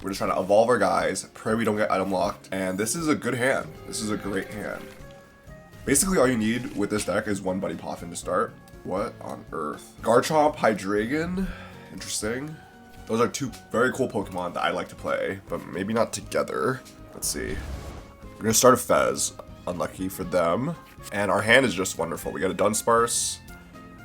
We're just trying to evolve our guys, pray we don't get item locked, and this is a good hand. This is a great hand. Basically, all you need with this deck is one Buddy Poffin to start. What on earth? Garchomp, Hydreigon, interesting. Those are two very cool Pokemon that I like to play, but maybe not together. Let's see. We're gonna start a Fez, unlucky for them. And our hand is just wonderful. We got a Dunsparce.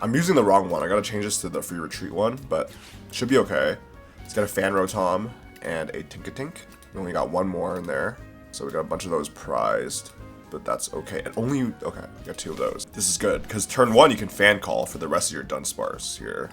I'm using the wrong one. I gotta change this to the free retreat one, but should be okay. It's got a Fan Rotom and a Tinkatink. We only got one more in there, so we got a bunch of those prized, but that's okay. And only, okay, we got two of those. This is good, because turn one, you can fan call for the rest of your Dunsparce here.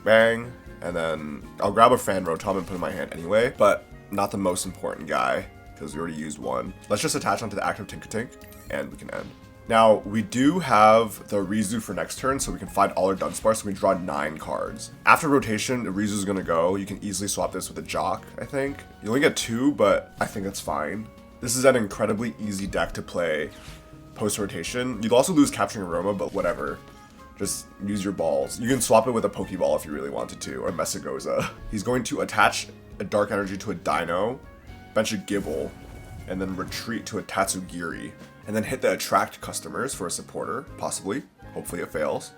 Bang, and then I'll grab a Fan Rotom and put it in my hand anyway, but not the most important guy, because we already used one. Let's just attach onto the active Tinkatink, and we can end. Now, we do have the Arezu for next turn, so we can find all our Dunsparce, so we draw 9 cards. After rotation, Arezu's gonna go. You can easily swap this with a Jock, I think. You only get 2, but I think that's fine. This is an incredibly easy deck to play post-rotation. You'll also lose Capturing Aroma, but whatever. Just use your balls. You can swap it with a Pokeball if you really wanted to, or Messagoza. He's going to attach a Dark Energy to a Dino, bench a Gibble, and then retreat to a Tatsugiri. And then hit the attract customers for a supporter, possibly. Hopefully it fails.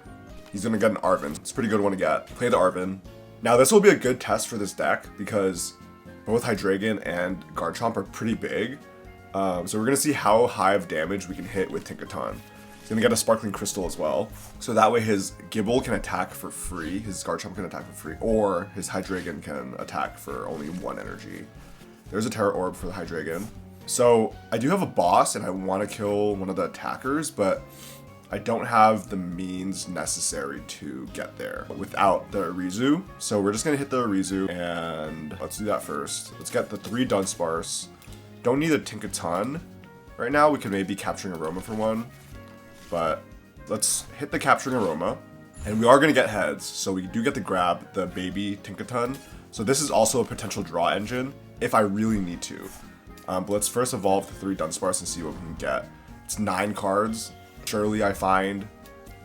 He's gonna get an Arven. It's a pretty good one to get. Play the Arven. Now this will be a good test for this deck because both Hydreigon and Garchomp are pretty big. So we're gonna see how high of damage we can hit with Tinkaton. He's gonna get a Sparkling Crystal as well. So that way his Gibble can attack for free, his Garchomp can attack for free, or his Hydreigon can attack for only 1 energy. There's a Terra Orb for the Hydreigon. So I do have a boss and I want to kill one of the attackers, but I don't have the means necessary to get there without the Arezu. So we're just going to hit the Arezu and let's do that first. Let's get the 3 Dunsparce. Don't need a Tinkaton. Right now we can maybe Capturing Aroma for one, but let's hit the Capturing Aroma. And we are going to get heads, so we do get to grab the baby Tinkaton. So this is also a potential draw engine if I really need to. But let's first evolve the 3 Dunsparce and see what we can get. It's 9 cards. Surely I find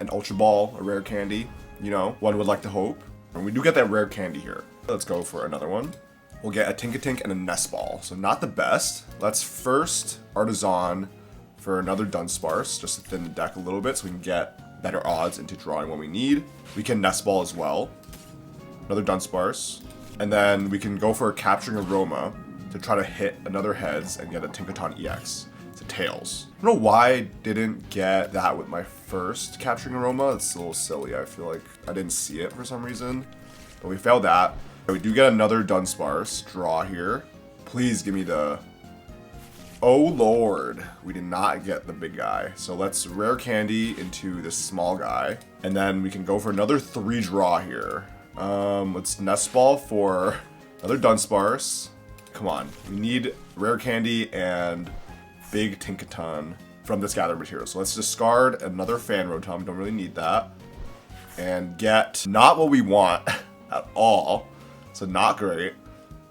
an Ultra Ball, a Rare Candy. You know, one would like to hope. And we do get that Rare Candy here. Let's go for another one. We'll get a Tinkatink and a Nest Ball. So not the best. Let's first Artazon for another Dunsparce, just to thin the deck a little bit so we can get better odds into drawing what we need. We can Nest Ball as well. Another Dunsparce. And then we can go for a Capturing Aroma to try to hit another heads and get a Tinkaton EX. It's a Tails. I don't know why I didn't get that with my first Capturing Aroma. It's a little silly. I feel like I didn't see it for some reason. But we failed that. We do get another Dunsparce draw here. Please give me the... Oh lord. We did not get the big guy. So let's Rare Candy into this small guy. And then we can go for another 3 draw here. Let's Nest Ball for another Dunsparce. Come on, we need Rare Candy and big Tinkaton from this gathered material. So let's discard another Fan Rotom, don't really need that. And get not what we want at all. So not great,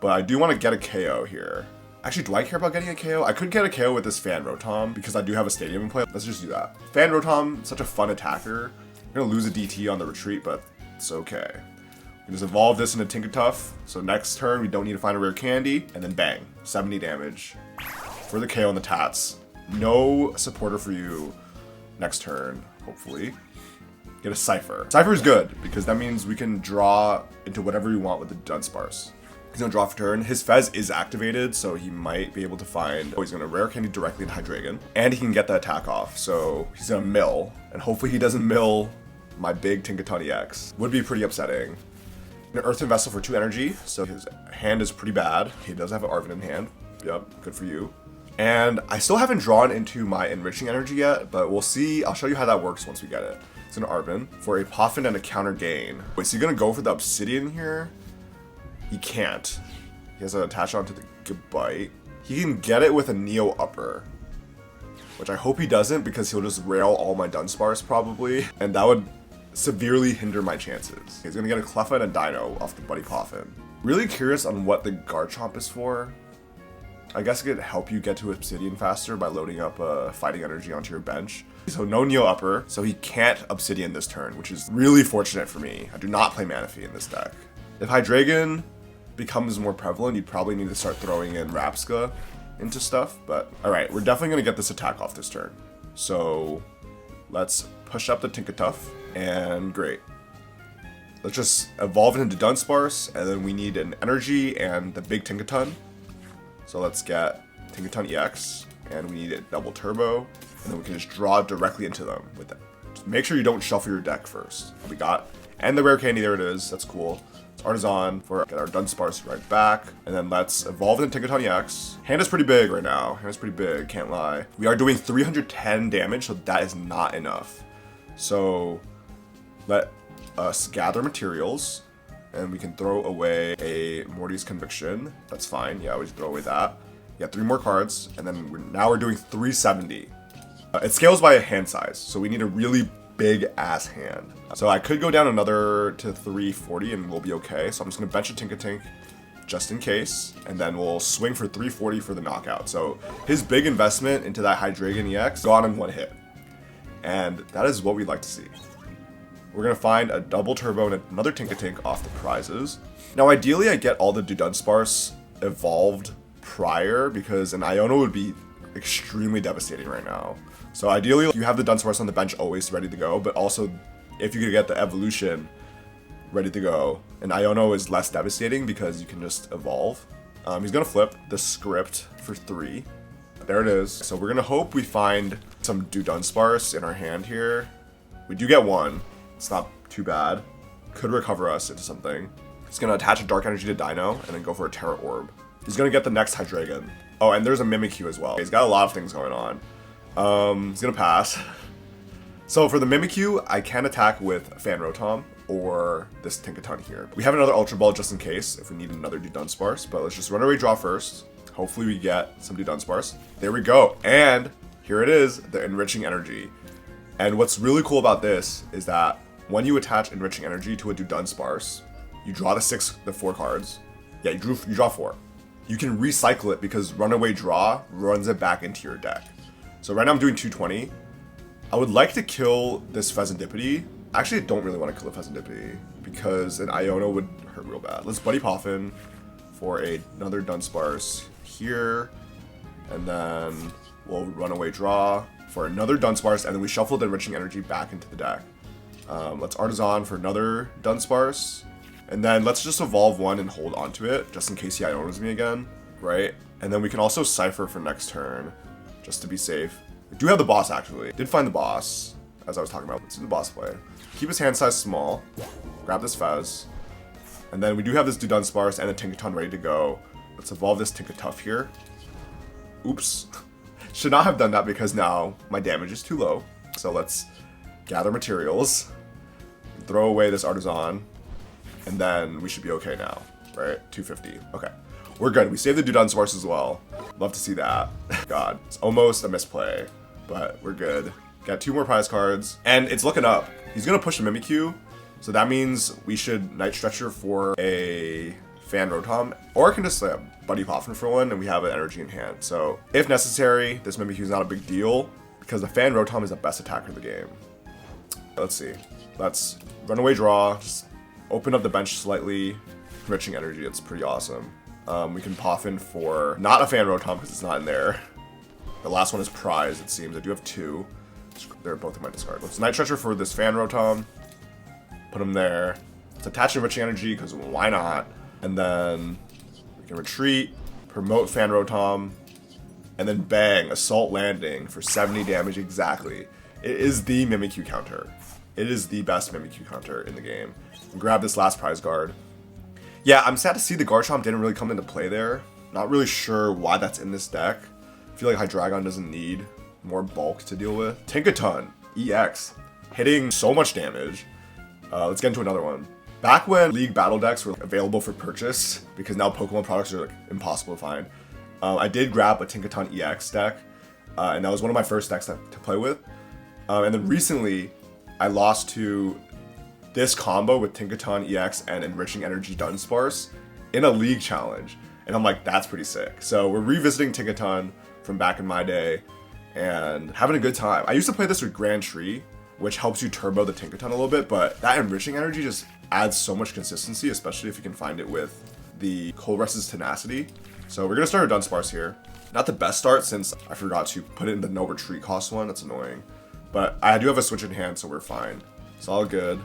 but I do want to get a KO here. Actually, do I care about getting a KO? I could get a KO with this Fan Rotom because I do have a stadium in play. Let's just do that. Fan Rotom, such a fun attacker. I'm gonna lose a DT on the retreat, but it's okay. We can just evolve this into Tinkatuff. So next turn, we don't need to find a Rare Candy. And then bang, 70 damage for the KO on the Tats. No supporter for you next turn, hopefully. Get a Cipher. Cipher is good, because that means we can draw into whatever we want with the Dunsparce. He's gonna draw for turn. His Fez is activated, so he might be able to find... Oh, he's gonna Rare Candy directly into Hydreigon. And he can get the attack off, so he's gonna mill. And hopefully he doesn't mill my big Tinkaton EX. Would be pretty upsetting. An Earthen Vessel for 2 energy, so his hand is pretty bad. He does have an Arven in hand. Yep, good for you. And I still haven't drawn into my Enriching Energy yet, but we'll see. I'll show you how that works once we get it. It's an Arven for a Poffin and a counter gain. Wait, so you're gonna go for the Obsidian here? He can't. He has to attach onto the Gabite. He can get it with a Neo Upper, which I hope he doesn't because he'll just rail all my Dunsparce probably, and that would severely hinder my chances. He's gonna get a Cleffa and a Dino off the Buddy Poffin. Really curious on what the Garchomp is for. I guess it could help you get to Obsidian faster by loading up Fighting Energy onto your bench. So no Neo Upper, so he can't Obsidian this turn, which is really fortunate for me. I do not play Manaphy in this deck. If Hydreigon becomes more prevalent, you probably need to start throwing in Rapska into stuff. But alright, we're definitely going to get this attack off this turn. So let's push up the Tinkatuff, and great. Let's just evolve it into Dunsparce, and then we need an energy and the big Tinkaton. So let's get Tinkaton EX, and we need a double turbo, and then we can just draw directly into them with it. Just make sure you don't shuffle your deck first. We got, and the rare candy, there it is, that's cool. It's Artazon for get our Dunsparce right back, and then let's evolve into Tinkaton EX. Hand is pretty big right now, hand is pretty big, can't lie. We are doing 310 damage, so that is not enough. So let us gather materials, and we can throw away a Morty's Conviction. That's fine. Yeah, we just throw away that. Yeah, 3 more cards, and then now we're doing 370. It scales by a hand size, so we need a really big ass hand. So I could go down another to 340 and we'll be okay. So I'm just gonna bench a Tinkatink just in case, and then we'll swing for 340 for the knockout. So his big investment into that Hydreigon EX gone in 1 hit, and that is what we'd like to see. We're going to find a double turbo and another Tinkatink off the prizes. Now, ideally, I get all the Dudunsparce evolved prior, because an Iono would be extremely devastating right now. So ideally, you have the Dunsparce on the bench always ready to go, but also, if you could get the evolution ready to go, an Iono is less devastating because you can just evolve. He's going to flip the script for 3. There it is. So we're going to hope we find some Dudunsparce in our hand here. We do get 1. It's not too bad. Could recover us into something. He's going to attach a Dark Energy to Dino and then go for a Terra Orb. He's going to get the next Hydreigon. Oh, and there's a Mimikyu as well. He's got a lot of things going on. He's going to pass. So for the Mimikyu, I can attack with Fan Rotom or this Tinkaton here. We have another Ultra Ball just in case if we need another Dudunsparce, but let's just run away draw first. Hopefully we get some Dudunsparce. There we go. And here it is, the Enriching Energy. And what's really cool about this is that when you attach Enriching Energy to a Dudunsparce, you draw the 4 cards. Yeah, you draw 4. You can recycle it because Runaway Draw runs it back into your deck. So right now I'm doing 220. I would like to kill this Pheasantipity. Actually, I don't really want to kill the Pheasantipity because an Iono would hurt real bad. Let's Buddy Poffin for another Dunsparce here, and then we'll Runaway Draw for another Dunsparce, and then we shuffle the Enriching Energy back into the deck. Let's Artazon for another Dunsparce, and then let's just evolve 1 and hold onto it, just in case he Ionos me again, right? And then we can also Cipher for next turn, just to be safe. We do have the boss, actually. Did find the boss, as I was talking about. Let's do the boss play. Keep his hand size small, grab this Fez, and then we do have this Dudunsparce and a Tinkaton ready to go. Let's evolve this Tinkatuff here. Oops. Should not have done that because now my damage is too low. So let's gather materials, throw away this Artazon, and then we should be okay now, right? 250. Okay, we're good. We saved the Dudunsparce as well. Love to see that. God, it's almost a misplay, but we're good. Got 2 more prize cards, and it's looking up. He's gonna push a Mimikyu, so that means we should Night Stretcher for a Fan Rotom, or I can just Buddy Poffin for 1, and we have an energy in hand. So if necessary, this Mimikyu is not a big deal because the Fan Rotom is the best attacker of the game. Let's see. Let's Runaway Draw, just open up the bench slightly, Enriching Energy. It's pretty awesome. We can Poffin for not a Fan Rotom because it's not in there. The last one is prize, it seems. I do have 2. They're both in my discard. Let's Night Stretcher for this Fan Rotom. Put him there. Let's attach Enriching Energy because why not? And then we can retreat, promote Fan Rotom, and then bang, Assault Landing for 70 damage exactly. It is the Mimikyu counter. It is the best Mimikyu counter in the game. And grab this last prize guard. Yeah, I'm sad to see the Garchomp didn't really come into play there. Not really sure why that's in this deck. I feel like Hydreigon doesn't need more bulk to deal with. Tinkaton EX, hitting so much damage. Let's get into another one. Back when League Battle decks were available for purchase, because now Pokemon products are impossible to find, I did grab a Tinkaton EX deck, and that was one of my first decks to play with. And then recently, I lost to this combo with Tinkaton EX and Enriching Energy Dunsparce in a League challenge. And I'm like, that's pretty sick. So we're revisiting Tinkaton from back in my day and having a good time. I used to play this with Grand Tree, which helps you turbo the Tinkaton a little bit, but that Enriching Energy just adds so much consistency, especially if you can find it with the Colress's Tenacity. So we're gonna start a Dunsparce here. Not the best start since I forgot to put it in the no retreat cost one. That's annoying. But I do have a switch in hand, so we're fine. It's all good.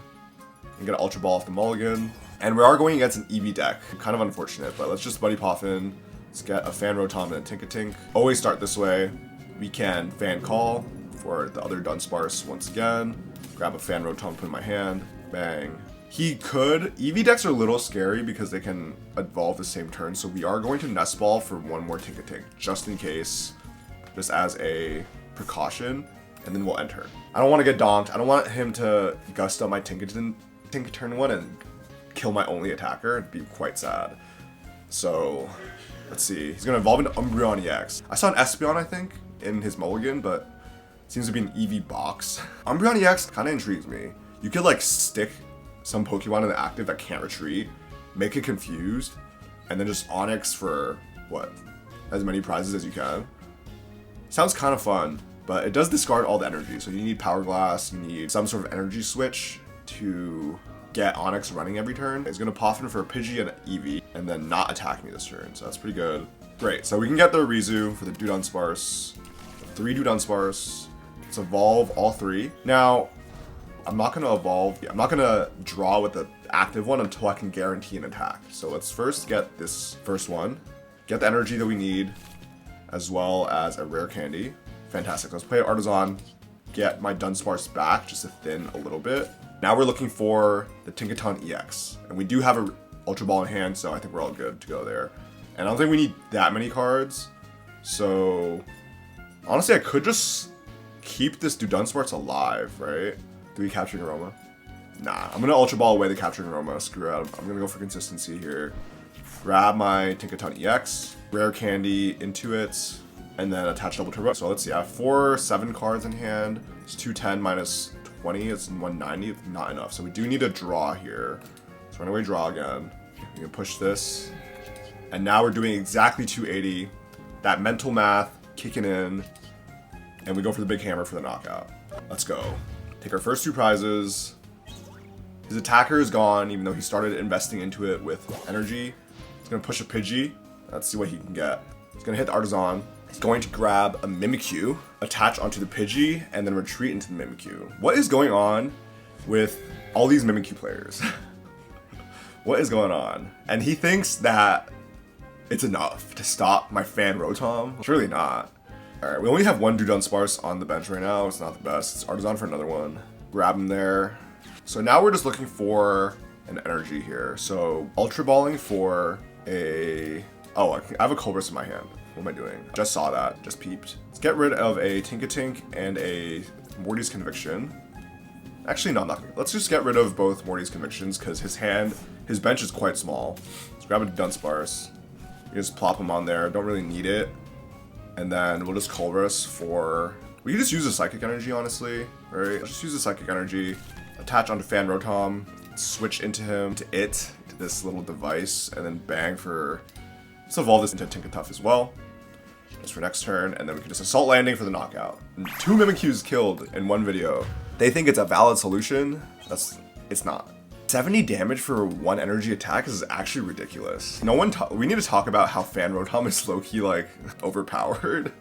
We get an Ultra Ball off the mulligan. And we are going against an EV deck. Kind of unfortunate, but let's just Buddy Poffin. Let's get a Fan Rotom and a Tinkatink. Always start this way. We can Fan Call for the other Dunsparce once again. Grab a Fan Rotom, put in my hand. Bang. He could. EV decks are a little scary because they can evolve the same turn. So we are going to Nest Ball for one more Tinkatink, just in case. Just as a precaution. And then we'll enter. I don't want to get donked. I don't want him to gust up my Tinkaturn one and kill my only attacker. It'd be quite sad. So, let's see. He's going to evolve into Umbreon EX. I saw an Espeon, I think, in his mulligan, but it seems to be an EV box. Umbreon EX kind of intrigues me. You could, like, stick some Pokemon in the active that can't retreat, make it confused, and then just Onix for, what, as many prizes as you can. Sounds kind of fun, but it does discard all the energy. So you need Power Glass, you need some sort of energy switch to get Onix running every turn. It's going to Poffin for a Pidgey and an Eevee, and then not attack me this turn, so that's pretty good. Great, so we can get the Arezu for the Dudunsparce, 3 Dudunsparce. Let's evolve all 3. Now, I'm not going to evolve, I'm not going to draw with the active one until I can guarantee an attack. So let's first get this first one, get the energy that we need, as well as a Rare Candy. Fantastic, let's play Artazon, get my Dunsparce back just to thin a little bit. Now we're looking for the Tinkaton EX, and we do have a Ultra Ball in hand, so I think we're all good to go there. And I don't think we need that many cards, so honestly I could just keep this Dudunsparce alive, right? Do we Capturing Aroma? Nah, I'm gonna Ultra Ball away the Capturing Aroma, screw it. I'm gonna go for consistency here. Grab my Tinkaton EX, Rare Candy into it, and then attach double turbo. So let's see, I have 7 cards in hand. It's 210 minus 20, it's 190, it's not enough. So we do need a draw here. So run away draw again. We can push this. And now we're doing exactly 280. That mental math kicking in. And we go for the big hammer for the knockout. Let's go. Take our first 2 prizes. His attacker is gone, even though he started investing into it with energy. He's gonna push a Pidgey. Let's see what he can get. He's gonna hit the Artazon. He's going to grab a Mimikyu, attach onto the Pidgey, and then retreat into the Mimikyu. What is going on with all these Mimikyu players? What is going on? And he thinks that it's enough to stop my Fan Rotom. It's really not. Alright, we only have 1 Dudunsparce on the bench right now. It's not the best. It's Artazon for another one. Grab him there. So now we're just looking for an energy here. So Ultra Balling for a... Oh, I have a Colress in my hand. What am I doing? Just saw that. Just peeped. Let's get rid of a Tinkatink and a Morty's Conviction. Actually, no, I'm not gonna. Let's just get rid of both Morty's Convictions because his bench is quite small. Let's grab a Dunsparce. You just plop him on there. Don't really need it. And then we'll just Colress for... We can just use a Psychic Energy, honestly. Right? Let's just use a Psychic Energy. Attach onto Fan Rotom. Switch into him, to this little device. And then bang for... Let's evolve this into Tinkatuff as well. Just for next turn, and then we can just Assault Landing for the knockout. And 2 Mimikyus killed in one video. They think it's a valid solution. It's not. 70 damage for 1 energy attack is actually ridiculous. We need to talk about how Fan Rotom is low-key, like, overpowered.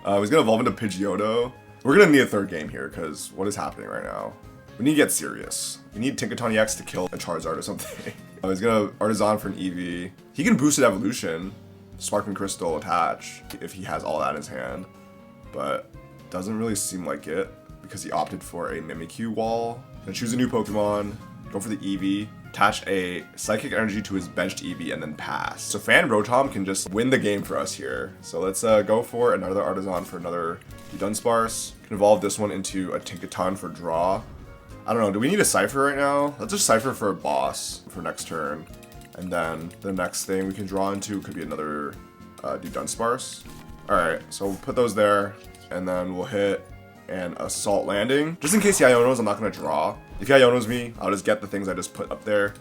He's gonna evolve into Pidgeotto. We're gonna need a 3rd game here, because what is happening right now? We need to get serious. We need Tinkaton EX to kill a Charizard or something. He's gonna Artazon for an Eevee. He can Boosted Evolution, Sparkling Crystal attach, if he has all that in his hand. But doesn't really seem like it, because he opted for a Mimikyu wall. Then choose a new Pokemon, go for the Eevee, attach a Psychic Energy to his benched Eevee, and then pass. So Fan Rotom can just win the game for us here. So let's go for another Artazon for another Dunsparce. Can evolve this one into a Tinkaton for draw. I don't know, do we need a Cypher right now? Let's just Cypher for a boss for next turn. And then the next thing we can draw into could be another Dunsparce. Alright, so we'll put those there, and then we'll hit an Assault Landing. Just in case he Ionos, I'm not going to draw. If he Ionos me, I'll just get the things I just put up there.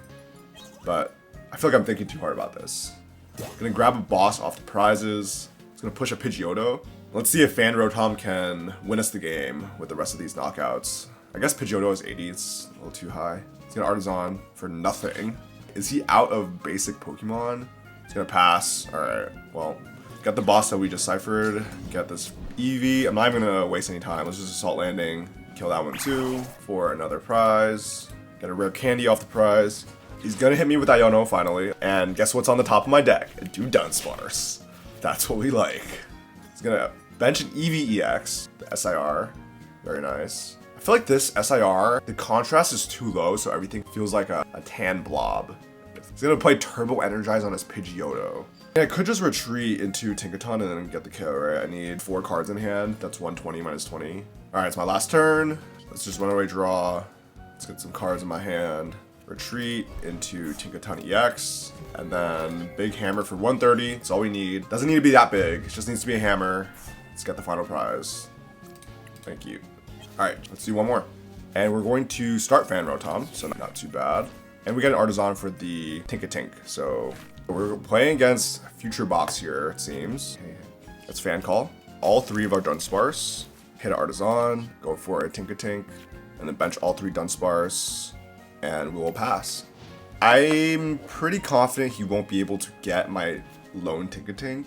But I feel like I'm thinking too hard about this. I'm going to grab a boss off the prizes. It's going to push a Pidgeotto. Let's see if Fan Rotom can win us the game with the rest of these knockouts. I guess Pidgeotto is 80, it's a little too high. It's gonna Artazon for nothing. Is he out of basic Pokemon? He's gonna pass. Alright, well, got the boss that we just ciphered. Get this Eevee. I'm not even gonna waste any time. Let's just Assault Landing. Kill that one too for another prize. Get a rare candy off the prize. He's gonna hit me with Iono finally. And guess what's on the top of my deck? A Dudunsparce. That's what we like. He's gonna bench an Eevee EX, the SIR. Very nice. I feel like this SIR, the contrast is too low, so everything feels like a tan blob. He's gonna play Turbo Energize on his Pidgeotto. I could just retreat into Tinkaton and then get the kill, right? I need 4 cards in hand. That's 120 minus 20. Alright, it's my last turn. Let's just run away draw. Let's get some cards in my hand. Retreat into Tinkaton EX. And then big hammer for 130. That's all we need. Doesn't need to be that big. It just needs to be a hammer. Let's get the final prize. Thank you. Alright, let's do one more. And we're going to start Fan Rotom, so not too bad. And we get an Artazon for the Tinkatink. So we're playing against Future Box here, it seems. Let's fan call. All 3 of our Dunsparce. Hit an Artazon, go for a Tinkatink, and then bench all 3 Dunsparce, and we will pass. I'm pretty confident he won't be able to get my lone Tinkatink.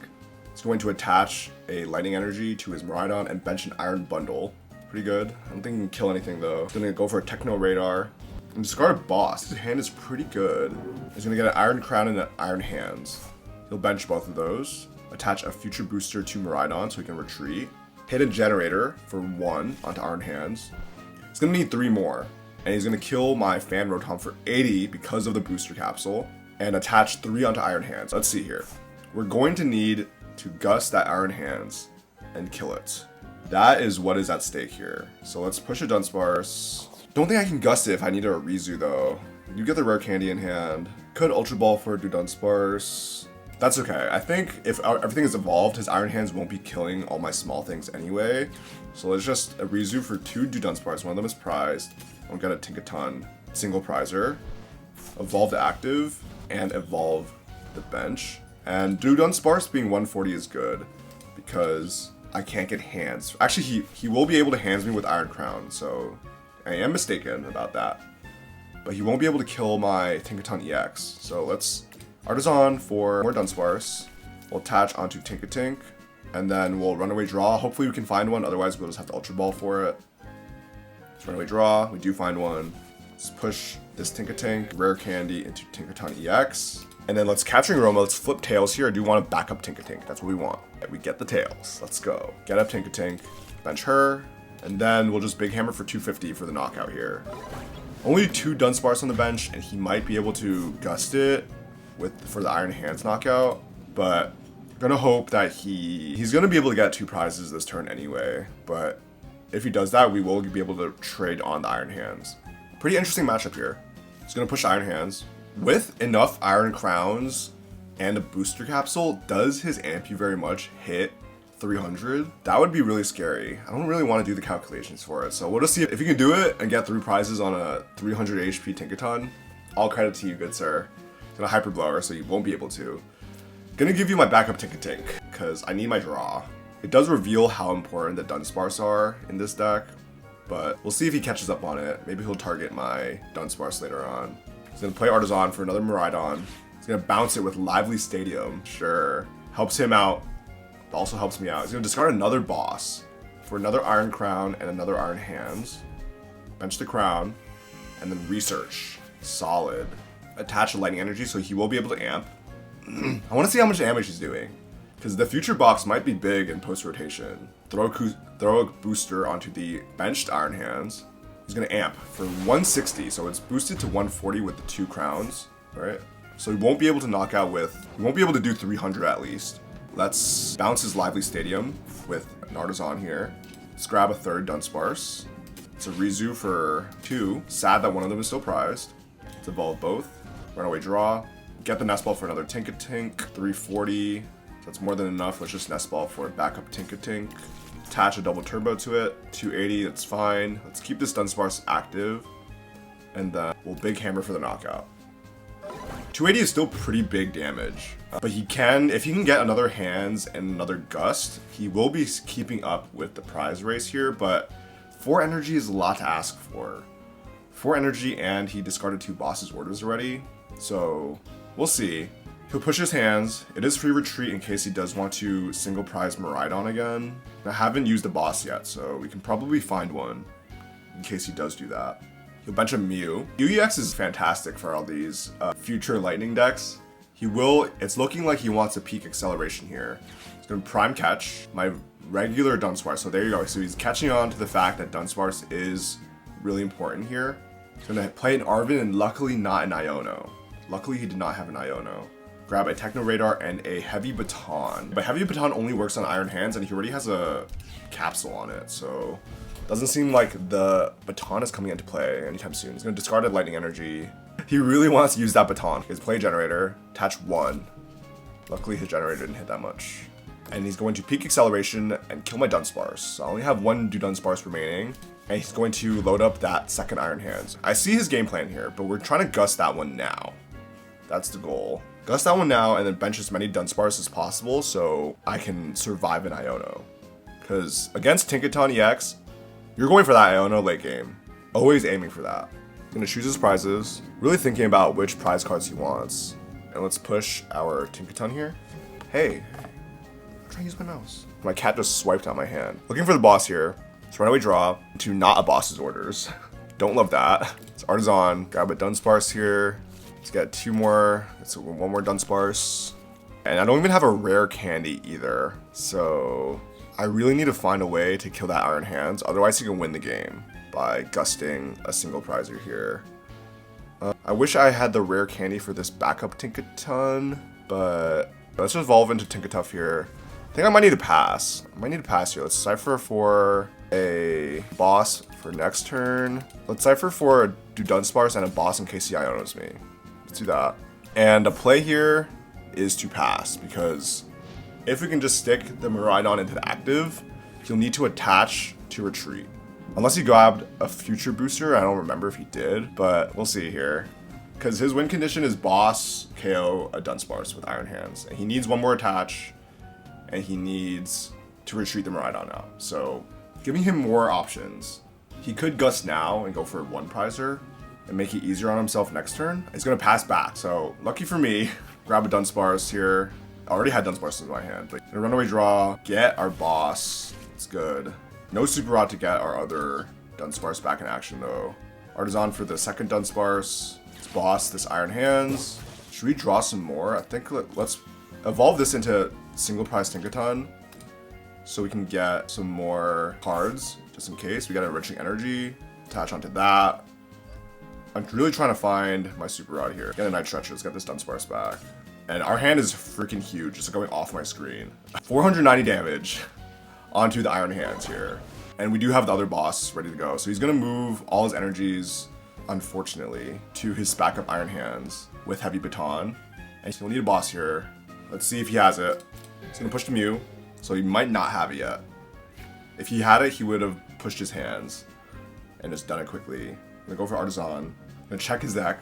He's going to attach a Lightning Energy to his Miraidon and bench an Iron Bundle. Pretty good. I don't think he can kill anything though. He's gonna go for a Techno Radar. And discard a boss. His hand is pretty good. He's gonna get an Iron Crown and an Iron Hands. He'll bench both of those. Attach a Future Booster to Miraidon so he can retreat. Hit a Generator for 1 onto Iron Hands. He's gonna need 3 more. And he's gonna kill my Fan Rotom for 80 because of the Booster Capsule. And attach 3 onto Iron Hands. Let's see here. We're going to need to gust that Iron Hands and kill it. That is what is at stake here. So let's push a Dunsparce. Don't think I can gust it if I need a Arezu though. You get the rare candy in hand. Could Ultra Ball for Dudunsparce. That's okay. I think if everything is evolved, his Iron Hands won't be killing all my small things anyway. So let's just Arezu for 2 Dudunsparce. One of them is prized. I'll get a Tinkaton single prizer. Evolve the active and evolve the bench. And Dudunsparce being 140 is good because I can't get hands. Actually, he will be able to hands me with Iron Crown, so I am mistaken about that. But he won't be able to kill my Tinkaton EX. So let's Artazon for more Dunsparce. We'll attach onto Tinkatink, and then we'll run away draw. Hopefully we can find one, otherwise we'll just have to Ultra Ball for it. Let's run away draw. We do find one. Let's push this Tinkatink, rare candy into Tinkaton EX. And then let's Capturing Aroma. Let's flip tails here. I do want to back up Tinkatink. That's what we want. We get the tails. Let's go. Get up Tinkatink, bench her, and then we'll just Big Hammer for 250 for the knockout here. Only 2 Dunsparce on the bench, and he might be able to gust it for the Iron Hands knockout, but I'm gonna hope that he's gonna be able to get 2 prizes this turn anyway. But if he does that, we will be able to trade on the Iron Hands. Pretty interesting matchup here. He's gonna push Iron Hands. With enough Iron Crowns and a Booster Capsule, does his Ampu very much hit 300? That would be really scary. I don't really want to do the calculations for it, so we'll just see if you can do it and get 3 prizes on a 300 HP Tinkaton. All credit to you, good sir. Gonna Hyper Blower, so you won't be able to. Gonna give you my backup Tinkatink, because I need my draw. It does reveal how important the Dunsparce are in this deck, but we'll see if he catches up on it. Maybe he'll target my Dunsparce later on. He's gonna play Artazon for another Miraidon. He's gonna bounce it with Lively Stadium. Sure. Helps him out. Also helps me out. He's gonna discard another boss for another Iron Crown and another Iron Hands. Bench the Crown. And then Research. Solid. Attach a Lightning Energy so he will be able to amp. I want to see how much damage he's doing. Because the Future Box might be big in post-rotation. Throw a booster onto the benched Iron Hands. He's gonna amp for 160, so it's boosted to 140 with the 2 crowns, right? So he won't be able to knock out he won't be able to do 300 at least. Let's bounce his Lively Stadium with an Artazon here. Let's grab a 3rd Dunsparce. It's a Arezu for 2. Sad that one of them is still prized. Let's evolve both. Run away draw. Get the Nest Ball for another Tinkatink, 340. So that's more than enough. Let's just Nest Ball for a backup Tinkatink. Attach a double turbo to it, 280, that's fine. Let's keep this Dunsparce active, and then we'll Big Hammer for the knockout. 280 is still pretty big damage, but he can, if he can get another Hands and another Gust, he will be keeping up with the prize race here, but 4 energy is a lot to ask for. 4 energy, and he discarded 2 Boss's Orders already. So we'll see. He'll push his hands. It is free retreat in case he does want to single prize Miraidon again. I haven't used a boss yet, so we can probably find one in case he does do that. He'll bench a Mew. UEX is fantastic for all these future lightning decks. It's looking like he wants a peak acceleration here. He's gonna prime catch my regular Dunsparce. So there you go. So he's catching on to the fact that Dunsparce is really important here. He's gonna play an Arven and luckily not an Iono. Luckily he did not have an Iono. Grab a Techno Radar and a Heavy Baton. But Heavy Baton only works on Iron Hands and he already has a capsule on it. So doesn't seem like the baton is coming into play anytime soon. He's gonna discard a Lightning Energy. He really wants to use that baton. His play generator, attach 1. Luckily his generator didn't hit that much. And he's going to peak acceleration and kill my Dunsparce. So I only have 1 Dudunsparce remaining. And he's going to load up that second Iron Hands. I see his game plan here, but we're trying to gust that one now. That's the goal. Gust that one now and then bench as many Dunsparce as possible so I can survive an Iono. Because against Tinkaton EX, you're going for that Iono late game. Always aiming for that. He's gonna choose his prizes, really thinking about which prize cards he wants. And let's push our Tinkaton here. Hey, I'm trying to use my mouse. My cat just swiped out my hand. Looking for the boss here. It's runaway draw to not a boss's orders. Don't love that. It's Artazon, grab a Dunsparce here. Let's get 2 more, it's 1 more Dunsparce. And I don't even have a rare candy either. So I really need to find a way to kill that Iron Hands, otherwise he can win the game by gusting a single prizer here. I wish I had the rare candy for this backup Tinkaton, but let's just evolve into Tinkatuff here. I think I might need to pass. I might need to pass here. Let's Cypher for a boss for next turn. Let's Cypher for a Dudunsparce and a boss in case he Ionos me. Let's do that. And the play here is to pass, because if we can just stick the Miraidon into the active, he'll need to attach to retreat. Unless he grabbed a future booster, I don't remember if he did, but we'll see here. Because his win condition is boss, KO, a Dunsparce with Iron Hands. And he needs 1 more attach, and he needs to retreat the Miraidon now. So giving him more options. He could gust now and go for 1 prizer and make it easier on himself next turn. He's gonna pass back, so lucky for me, grab a Dunsparce here. I already had Dunsparce in my hand, but gonna runaway draw, get our boss. It's good. No Super Rod to get our other Dunsparce back in action though. Artazon for the second Dunsparce. Let's boss this Iron Hands. Should we draw some more? I think let's evolve this into single prize Tinkaton so we can get some more cards just in case. We got Enriching Energy, attach onto that. I'm really trying to find my Super Rod here. Get a Night Stretcher, let's get this Dunsparce back. And our hand is freaking huge, it's going off my screen. 490 damage onto the Iron Hands here. And we do have the other boss ready to go. So he's gonna move all his energies, unfortunately, to his backup Iron Hands with Heavy Baton. And he'll need a boss here. Let's see if he has it. He's gonna push the Mew, so he might not have it yet. If he had it, he would have pushed his hands and just done it quickly. I'm gonna go for Artazon. I'm gonna check his deck.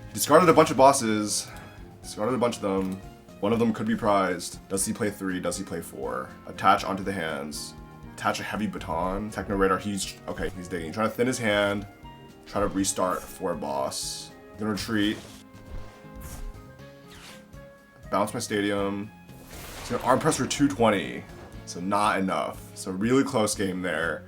He discarded a bunch of bosses. Discarded a bunch of them. One of them could be prized. Does he play 3? Does he play 4? Attach onto the hands. Attach a Heavy Baton. Techno Radar, he's digging. Trying to thin his hand. Try to restart for a boss. Gonna retreat. Bounce my Stadium. He's gonna arm press for 220. So not enough. So really close game there.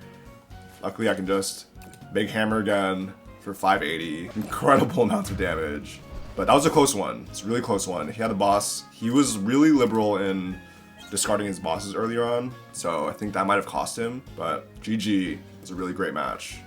Luckily I can just big hammer again for 580. Incredible amounts of damage. But that was a close one. It's a really close one. He had a boss. He was really liberal in discarding his bosses earlier on. So I think that might have cost him. But GG. It was a really great match.